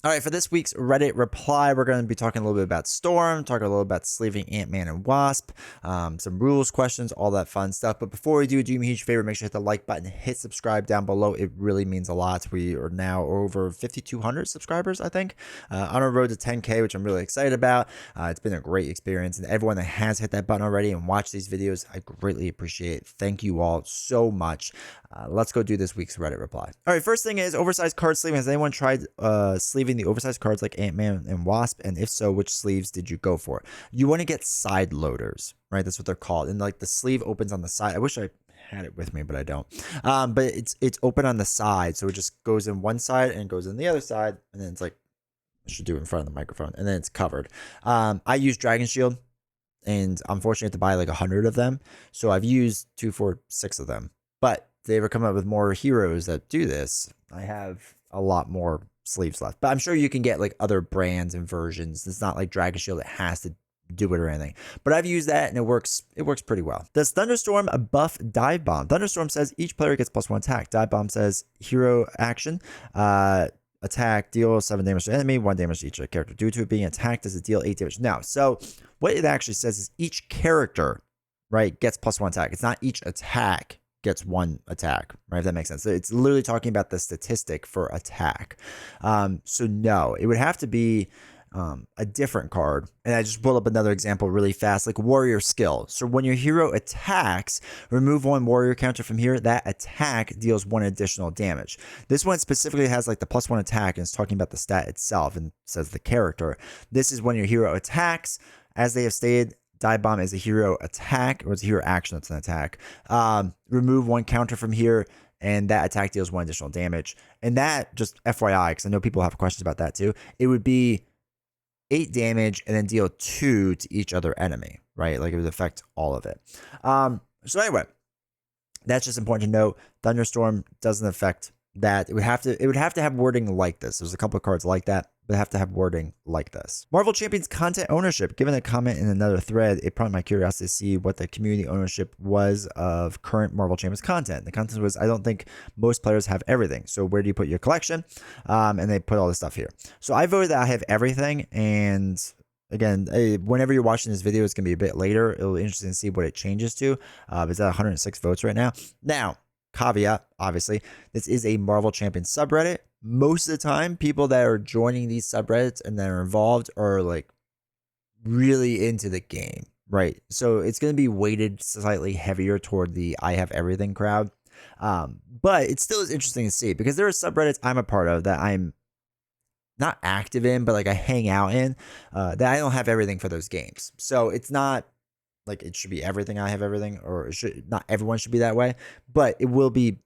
All right, for this week's Reddit reply, we're going to be talking a little bit about Storm, talking a little about sleeving Ant-Man and Wasp, some rules, questions, all that fun stuff. But before we do me a huge favor, make sure to hit the like button, hit subscribe down below. It really means a lot. We are now over 5,200 subscribers, I think, on our road to 10K, which I'm really excited about. It's been a great experience, and everyone that has hit that button already and watched these videos, I greatly appreciate it. Thank you all so much. Let's go do this week's Reddit reply. All right, first thing is oversized card sleeving. Has anyone tried sleeving the oversized cards like Ant-Man and Wasp? And if so, which sleeves did you go for? You want to get side loaders, right? That's what they're called. And like the sleeve opens on the side. I wish I had it with me, but I don't. But it's open on the side, so it just goes in one side and goes in the other side, and then it's like, I should do it in front of the microphone, and then it's covered. I use Dragon Shield, and I'm fortunate to buy like 100 of them, so I've used 2, 4, 6 of them. But if they ever come up with more heroes that do this, I have a lot more sleeves left. But I'm sure you can get like other brands and versions. It's not like Dragon Shield that has to do it or anything. But I've used that and it works pretty well. Does Thunderstorm buff Dive Bomb? Thunderstorm says each player gets +1 attack. Dive Bomb says hero action. Attack, deal 7 damage to enemy, 1 damage to each character. Due to it being attacked, does it deal 8 damage? Now, so what it actually says is each character, right, gets +1 attack. It's not each attack gets 1 attack, right? If that makes sense. So it's literally talking about the statistic for attack. So no, it would have to be a different card. And I just pulled up another example really fast, like warrior skill. So when your hero attacks, remove 1 warrior counter from here. That attack deals 1 additional damage. This one specifically has like the +1 attack, and it's talking about the stat itself and says the character. This is when your hero attacks. As they have stated, Dive Bomb is a hero attack, or it's a hero action that's an attack. Remove 1 counter from here, and that attack deals 1 additional damage. And that, just FYI, because I know people have questions about that too, it would be 8 damage and then deal 2 to each other enemy, right? Like it would affect all of it. So anyway, that's just important to note. Thunderstorm doesn't affect that. It would have to have wording like this. There's a couple of cards like that, but have to have wording like this. Marvel Champions content ownership. Given a comment in another thread, it prompted my curiosity to see what the community ownership was of current Marvel Champions content. The content was, I don't think most players have everything. So where do you put your collection? And they put all this stuff here. So I voted that I have everything. And again, whenever you're watching this video, it's going to be a bit later. It'll be interesting to see what it changes to. It's at 106 votes right now. Now, caveat, obviously, this is a Marvel Champions subreddit. Most of the time, people that are joining these subreddits and that are involved are like really into the game, right? So it's going to be weighted slightly heavier toward the I have everything crowd. But it still is interesting to see, because there are subreddits I'm a part of that I'm not active in, but like I hang out in, that I don't have everything for those games. So it's not like it should be everything I have everything, or it should not, everyone should be that way, but it will be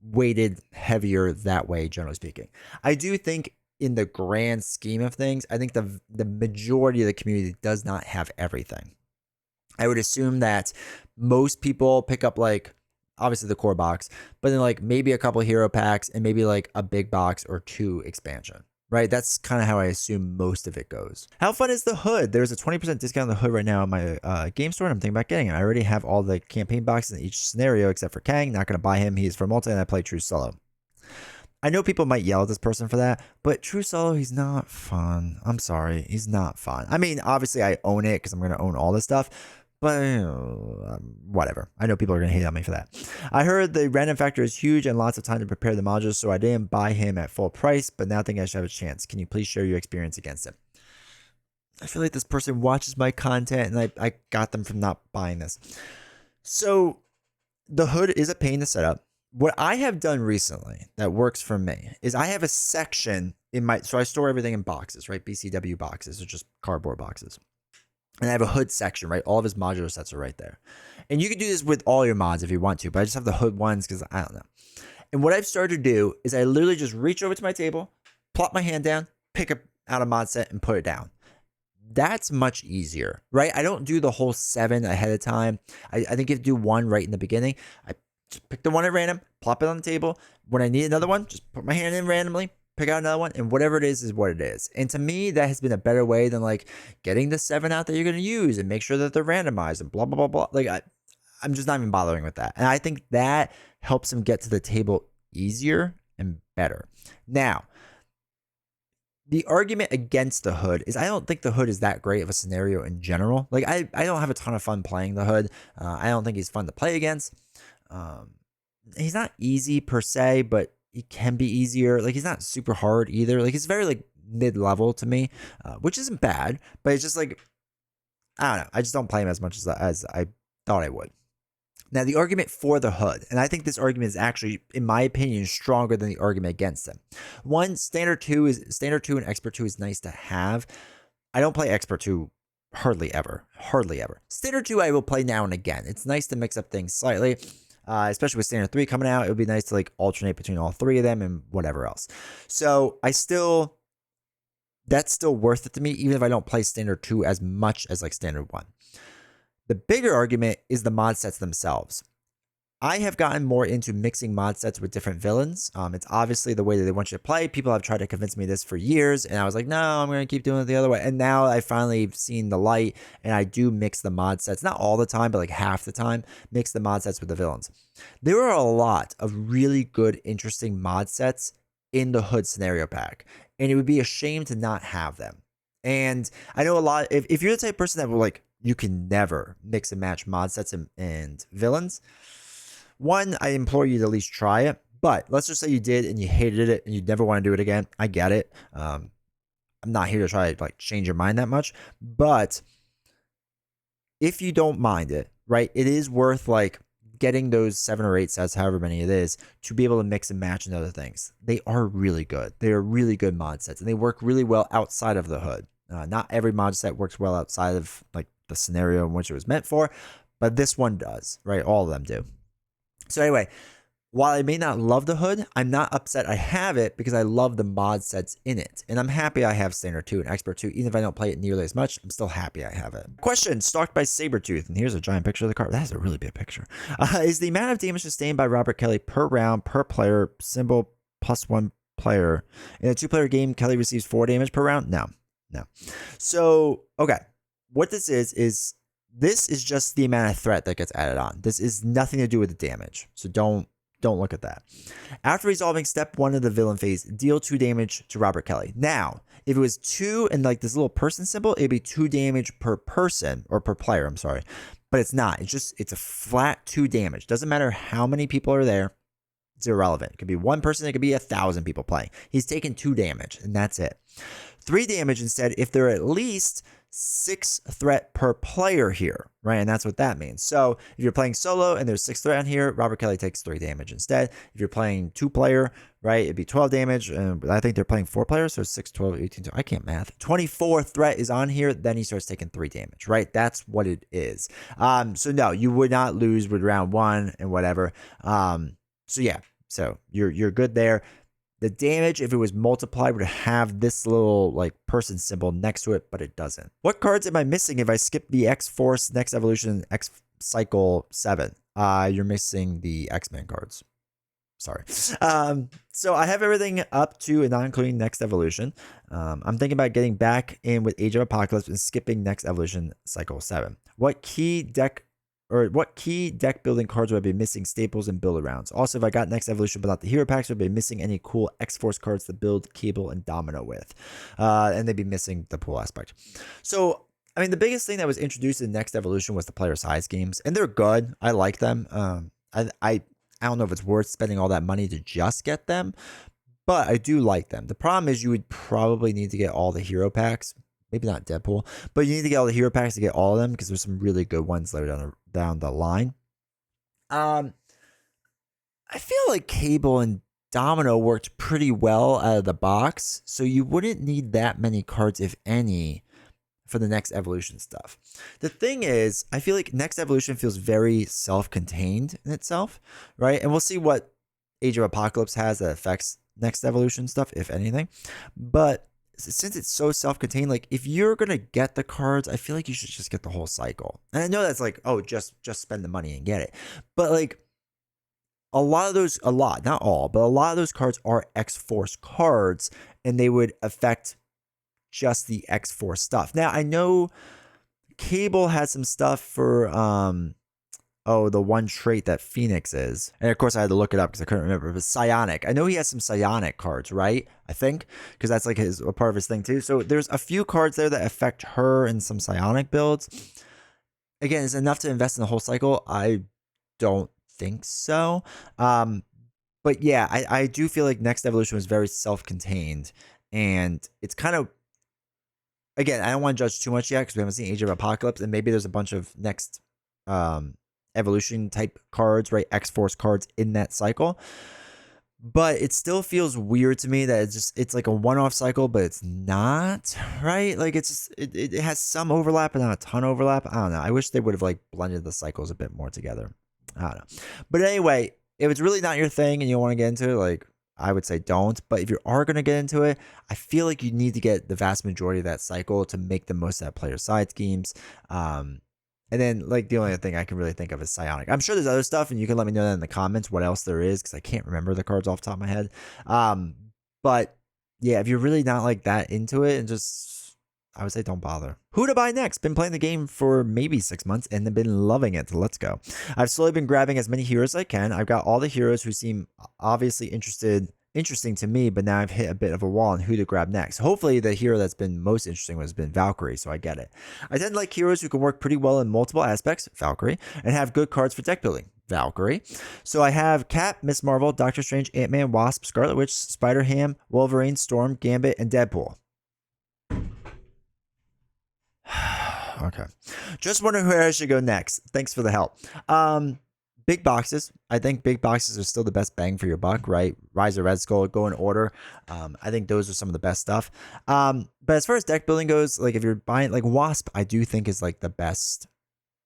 weighted heavier that way, generally speaking. I do think in the grand scheme of things, I think the majority of the community does not have everything. I would assume that most people pick up like obviously the core box, but then like maybe a couple hero packs and maybe like a big box or 2 expansion. Right, that's kind of how I assume most of it goes. How fun is the hood? There's a 20% discount on the hood right now in my game store, and I'm thinking about getting it. I already have all the campaign boxes in each scenario except for Kang. Not going to buy him. He's for multi, and I play True Solo. I know people might yell at this person for that, but True Solo, he's not fun. I'm sorry, he's not fun. I mean, obviously I own it because I'm going to own all this stuff, but whatever. I know people are going to hate on me for that. I heard the random factor is huge and lots of time to prepare the modules, so I didn't buy him at full price, but now I think I should have a chance. Can you please share your experience against him? I feel like this person watches my content and I got them from not buying this. So the hood is a pain to set up. What I have done recently that works for me is I have a section in my, so I store everything in boxes, right? BCW boxes, or just cardboard boxes. And I have a hood section, right? All of his modular sets are right there. And you can do this with all your mods if you want to, but I just have the hood ones because I don't know. And what I've started to do is I literally just reach over to my table, plop my hand down, pick out a mod set and put it down. That's much easier, right? I don't do the whole 7 ahead of time. I think you have to do 1 right in the beginning. I just pick the one at random, plop it on the table. When I need another one, just put my hand in randomly, pick out another one, and whatever it is what it is. And to me, that has been a better way than like getting the 7 out that you're going to use and make sure that they're randomized and blah, blah, blah, blah. Like I'm just not even bothering with that. And I think that helps them get to the table easier and better. Now, the argument against the hood is I don't think the hood is that great of a scenario in general. Like I don't have a ton of fun playing the hood. I don't think he's fun to play against. Um, he's not easy per se, but he can be easier. Like he's not super hard either. Like he's very like mid-level to me, which isn't bad, but it's just like I don't know. I just don't play him as much as I thought I would. Now, the argument for the hood, and I think this argument is actually, in my opinion, stronger than the argument against him. One, standard two and expert two is nice to have. I don't play expert two hardly ever. Standard two I will play now and again. It's nice to mix up things slightly, especially with standard three coming out. It would be nice to like alternate between all three of them and whatever else. So that's still worth it to me, even if I don't play standard two as much as like standard one. The bigger argument is the mod sets themselves. I have gotten more into mixing mod sets with different villains. It's obviously the way that they want you to play. People have tried to convince me this for years, and I was like, no, I'm going to keep doing it the other way. And now I finally seen the light, and I do mix the mod sets. Not all the time, but like half the time, mix the mod sets with the villains. There are a lot of really good, interesting mod sets in the hood scenario pack, and it would be a shame to not have them. And I know a lot, if you're the type of person that will like, you can never mix and match mod sets and villains. One, I implore you to at least try it. But let's just say you did and you hated it and you never want to do it again. I get it. I'm not here to try to like change your mind that much. But if you don't mind it, right, it is worth like getting those 7 or 8 sets, however many it is, to be able to mix and match and other things. They are really good. They are really good mod sets and they work really well outside of the hood. Not every mod set works well outside of like the scenario in which it was meant for, but this one does, right? All of them do. So anyway, while I may not love the hood, I'm not upset I have it because I love the mod sets in it. And I'm happy I have Standard 2 and Expert 2. Even if I don't play it nearly as much, I'm still happy I have it. Question, stalked by Sabretooth. And here's a giant picture of the card. That's a really big picture. Is the amount of damage sustained by Robert Kelly per round, per player, symbol plus 1 player. In a 2-player game, Kelly receives 4 damage per round? No. So, okay. What this is just the amount of threat that gets added on. This is nothing to do with the damage. So don't look at that. After resolving step 1 of the villain phase, deal 2 damage to Robert Kelly. Now, if it was 2 and like this little person symbol, it'd be 2 damage per person or per player, I'm sorry. But it's not. It's a flat 2 damage. Doesn't matter how many people are there. It's irrelevant. It could be 1 person, it could be 1,000 people playing. He's taking 2 damage and that's it. 3 damage instead if there are at least 6 threat per player here, right? And that's what that means. So if you're playing solo and there's 6 threat on here, Robert Kelly takes 3 damage instead. If you're playing 2-player, right, it'd be 12 damage. And I think they're playing 4 players, so 6, 12, 18, 20. I can't math. 24 threat is on here, then he starts taking 3 damage, right? That's what it is. So no, you would not lose with round 1 and whatever. So yeah, so you're good there. The damage, if it was multiplied, would have this little like person symbol next to it, but it doesn't. What cards am I missing if I skip the X-Force, Next Evolution, X-Cycle 7? You're missing the X-Men cards. Sorry. So I have everything up to and not including Next Evolution. I'm thinking about getting back in with Age of Apocalypse and skipping Next Evolution Cycle 7. What key deck building cards would I be missing staples and build arounds? Also, if I got Next Evolution but not the hero packs, would I be missing any cool X-Force cards to build Cable and Domino with? And they'd be missing the pool aspect. So, I mean, the biggest thing that was introduced in Next Evolution was the player size games, and they're good. I like them. I don't know if it's worth spending all that money to just get them, but I do like them. The problem is you would probably need to get all the hero packs. Maybe not Deadpool, but you need to get all the hero packs to get all of them because there's some really good ones later down the line. I feel like Cable and Domino worked pretty well out of the box, so you wouldn't need that many cards, if any, for the Next Evolution stuff. The thing is, I feel like Next Evolution feels very self-contained in itself, right? And we'll see what Age of Apocalypse has that affects Next Evolution stuff, if anything. But since it's so self-contained, like if you're gonna get the cards, I feel like you should just get the whole cycle. And I know that's like, oh, just spend the money and get it. But like not all, but a lot of those cards are X-Force cards, and they would affect just the X-Force stuff. Now I know Cable has some stuff for oh, the one trait that Phoenix is. And of course, I had to look it up because I couldn't remember. It was psionic. I know he has some psionic cards, right? I think, because that's like a part of his thing too. So there's a few cards there that affect her in some psionic builds. Again, is enough to invest in the whole cycle? I don't think so. But yeah, I do feel like Next Evolution was very self-contained, and it's kind of, again, I don't want to judge too much yet because we haven't seen Age of Apocalypse, and maybe there's a bunch of next evolution type cards, right? X-Force cards in that cycle. But it still feels weird to me that it's like a one-off cycle, but it's not, right? Like it has some overlap and not a ton of overlap. I don't know. I wish they would have like blended the cycles a bit more together. I don't know. But anyway, if it's really not your thing and you don't want to get into it, like, I would say don't. But if you are going to get into it, I feel like you need to get the vast majority of that cycle to make the most of that player side schemes. And then, like, the only other thing I can really think of is psionic. I'm sure there's other stuff, and you can let me know that in the comments what else there is, because I can't remember the cards off the top of my head. But yeah, if you're really not like that into it, and just, I would say don't bother. Who to buy next? Been playing the game for maybe 6 months and have been loving it. Let's go. I've slowly been grabbing as many heroes as I can. I've got all the heroes who seem obviously interesting to me, but now I've hit a bit of a wall on who to grab next. Hopefully the hero that's been most interesting has been Valkyrie, so I get it. I tend to like heroes who can work pretty well in multiple aspects, Valkyrie, and have good cards for deck building, Valkyrie. So I have Cap, Miss Marvel, Doctor Strange, Ant-Man, Wasp, Scarlet Witch, Spider-Ham, Wolverine, Storm, Gambit, and Deadpool. Okay. Just wondering where I should go next. Thanks for the help. Big boxes. I think big boxes are still the best bang for your buck, right? Rise of Red Skull, go in order. I think those are some of the best stuff. But as far as deck building goes, like if you're buying, like Wasp, I do think is like the best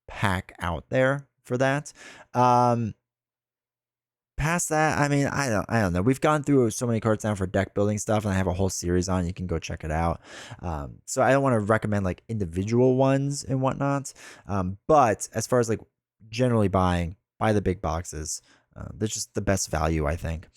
pack out there for that. Past that, I mean, I don't know. We've gone through so many cards now for deck building stuff, and I have a whole series on. You can go check it out. So I don't want to recommend like individual ones and whatnot. But as far as like generally buying, buy the big boxes. They're just the best value, I think.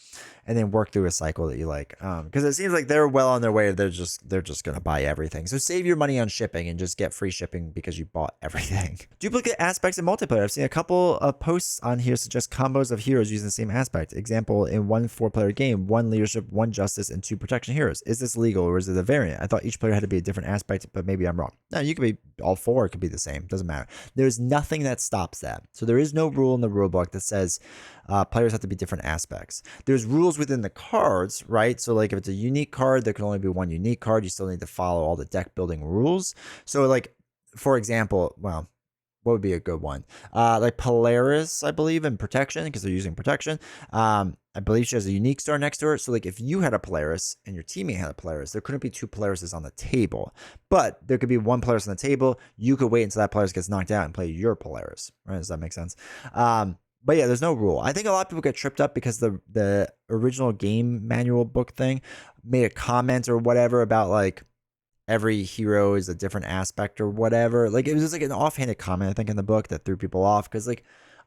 And then work through a cycle that you like. Because it seems like they're well on their way. They're just gonna buy everything. So save your money on shipping and just get free shipping because you bought everything. Duplicate aspects in multiplayer. I've seen a couple of posts on here suggest combos of heroes using the same aspect. Example, in one 4-player game, 1 leadership, 1 justice, and 2 protection heroes. Is this legal or is it a variant? I thought each player had to be a different aspect, but maybe I'm wrong. No, you could be all 4. It could be the same. Doesn't matter. There's nothing that stops that. So there is no rule in the rulebook that says players have to be different aspects. There's rules within the cards, right? So like if it's a unique card, there can only be 1 unique card. You still need to follow all the deck building rules. So like, for example, well, what would be a good one? Like Polaris, I believe, in protection, because they're using protection. I believe she has a unique star next to her. So like if you had a Polaris and your teammate had a Polaris, there couldn't be 2 Polarises on the table. But there could be 1 Polaris on the table. You could wait until that Polaris gets knocked out and play your Polaris. Right? Does that make sense? But yeah, there's no rule. I think a lot of people get tripped up because the original game manual book thing made a comment or whatever about like every hero is a different aspect or whatever. Like it was just like an offhanded comment, I think, in the book that threw people off. Because like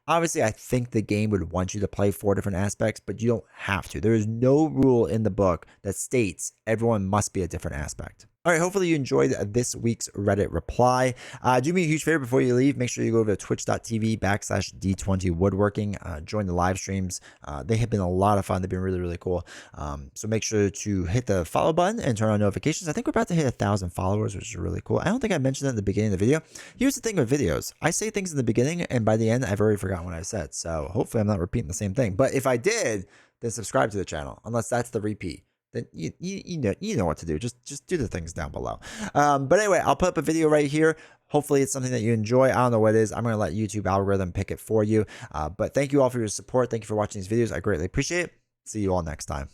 obviously I think the game would want you to play 4 different aspects, but you don't have to. There is no rule in the book that states everyone must be a different aspect. All right, hopefully you enjoyed this week's Reddit reply. Do me a huge favor before you leave. Make sure you go over to twitch.tv/D20woodworking. Join the live streams. They have been a lot of fun. They've been really, really cool. So make sure to hit the follow button and turn on notifications. I think we're about to hit 1,000 followers, which is really cool. I don't think I mentioned that at the beginning of the video. Here's the thing with videos. I say things in the beginning, and by the end, I've already forgotten what I said. So hopefully I'm not repeating the same thing. But if I did, then subscribe to the channel, unless that's the repeat. Then you know what to do. Just do the things down below. But anyway, I'll put up a video right here. Hopefully it's something that you enjoy. I don't know what it is. I'm going to let YouTube algorithm pick it for you. But thank you all for your support. Thank you for watching these videos. I greatly appreciate it. See you all next time.